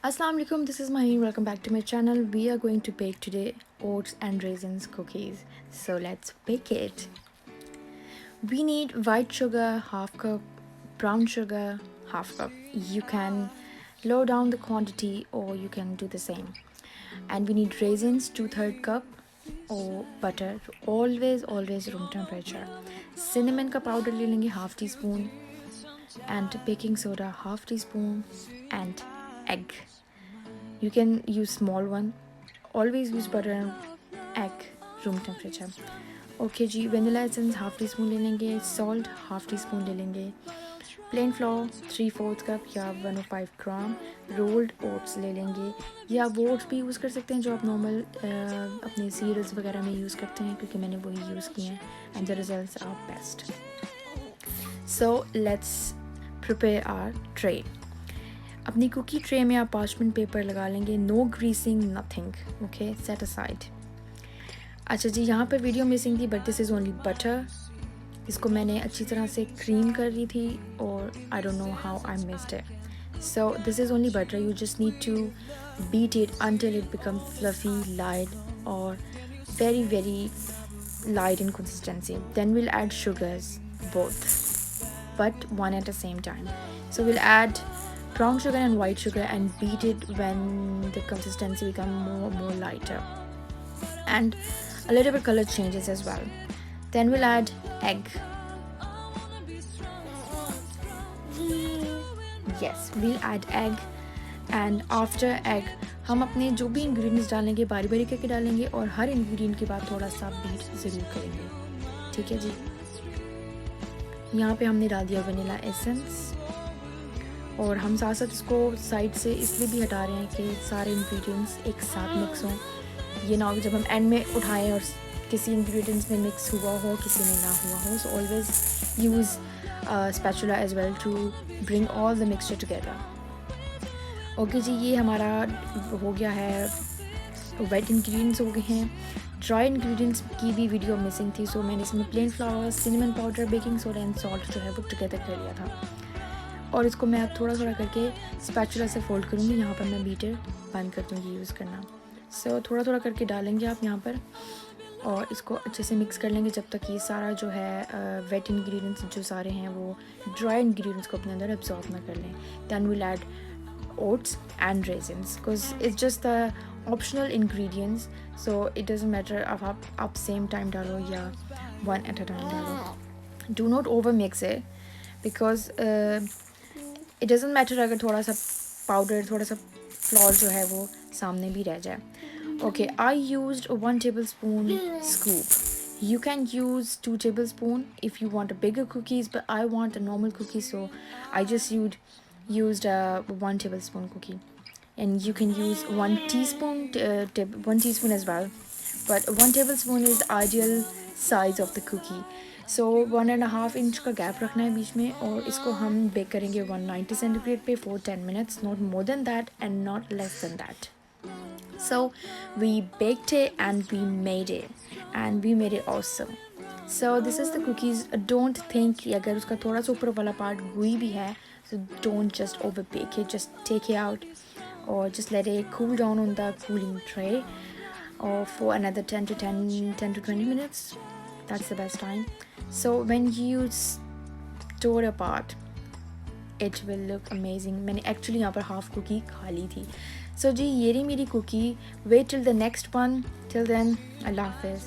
Assalamu alaikum, this is Maheen. Welcome back to my channel. We are going to bake today oats and raisins cookies. So let's bake it. We need white sugar, half cup, brown sugar, half cup. You can lower down the quantity or you can do the same. And we need raisins, 2/3 cup, or butter, always room temperature. Cinnamon ka powder le lenge half teaspoon, and baking soda half teaspoon, and egg. You can use small one. Always use butter and egg, room temperature. Okay जी, vanilla essence half teaspoon ले लेंगे, salt half teaspoon ले लेंगे, plane floor 3/4 cup या 105 ग्राम, rolled oats ले लेंगे, या वो ओट्स भी यूज़ कर सकते हैं जो आप नॉर्मल अपने सीरियल्स वगैरह में यूज़ करते हैं, क्योंकि मैंने वही यूज़ किए हैं and the results are best. So let's prepare our tray. अपनी कुकी ट्रे में आप पार्चमेंट पेपर लगा लेंगे. No greasing, nothing. Okay, set aside. अच्छा जी, यहाँ पर वीडियो मिसिंग थी, but this is only butter. इसको मैंने अच्छी तरह से क्रीम कर ली थी, और I don't know how I missed it. So this is only butter. You just need to beat it until it becomes fluffy, light, or very light in consistency. Then we'll add sugars, both, but one at the same time. So we'll add brown sugar and white sugar and beat it when the consistency becomes more lighter, and a little bit color changes as well. Then we'll add egg. Yes, we'll add egg, and after egg हम अपने जो भी ingredients डालेंगे बारी बारी करके डालेंगे, और हर इंग्रेडिएंट के बाद थोड़ा सा बीट ज़रूर करेंगे. ठीक है जी. यहाँ पे हमने डाल दिया वनीला एसेंस, और हम साथ साथ इसको साइड से इसलिए भी हटा रहे हैं कि सारे इंग्रेडिएंट्स एक साथ मिक्स हों. ये ना हो कि जब हम एंड में उठाएं और किसी इंग्रेडिएंट्स में मिक्स हुआ हो, किसी में ना हुआ हो. So always use spatula as well to bring all the mixture together. Okay जी, ये हमारा हो गया है. वेट इंग्रेडिएंट्स हो गए हैं. ड्राई इंग्रेडिएंट्स की भी वीडियो मिसिंग थी, सो मैंने इसमें plane flower, cinnamon powder, baking soda and salt जो है वो टुगेदर कर लिया था. और इसको मैं अब थोड़ा थोड़ा करके स्पैचुला से फोल्ड करूँगी. यहाँ पर मैं बीटर बंद कर दूँगी यूज़ करना. सो थोड़ा थोड़ा करके डालेंगे आप यहाँ पर, और इसको अच्छे से मिक्स कर लेंगे जब तक ये सारा जो है वेट इंग्रेडिएंट्स जो सारे हैं वो ड्राई इंग्रेडिएंट्स को अपने अंदर एब्जॉर्ब ना कर लें. Then will add oats and raisins, because it's just the optional ingredients, so it doesn't matter अब आप सेम टाइम डालो या वन एट अ टाइम डालो. Do not over mix it, because it doesn't matter अगर थोड़ा सा powder, थोड़ा सा फ्लोर जो है वो सामने भी रह जाए. Okay, I used 1 tablespoon scoop. You can use 2 tablespoon if you want a bigger cookies, but I want a normal cookie, so I just used 1 tablespoon cookie. And you can use 1 teaspoon, 1 teaspoon as well, but 1 tablespoon is the ideal size of the cookie. So 1.5 inch का gap रखना है बीच में, और इसको हम bake करेंगे 190 centigrade पे for 10 minutes, not more than that and not less than that. So we baked it and we made it awesome. So this is the cookies. Don't think कि अगर उसका थोड़ा सा ऊपर वाला पार्ट गुई भी है, so don't just over bake it. Just take it out or just let it cool down on the cooling tray, or for another 10 to 20 minutes. That's the best time. So when you store apart, it will look amazing. मैंने actually यहाँ पर half cookie खा ली थी. So जी, ये रही मेरी cookie. Wait till the next one. Till then, Allah Hafiz.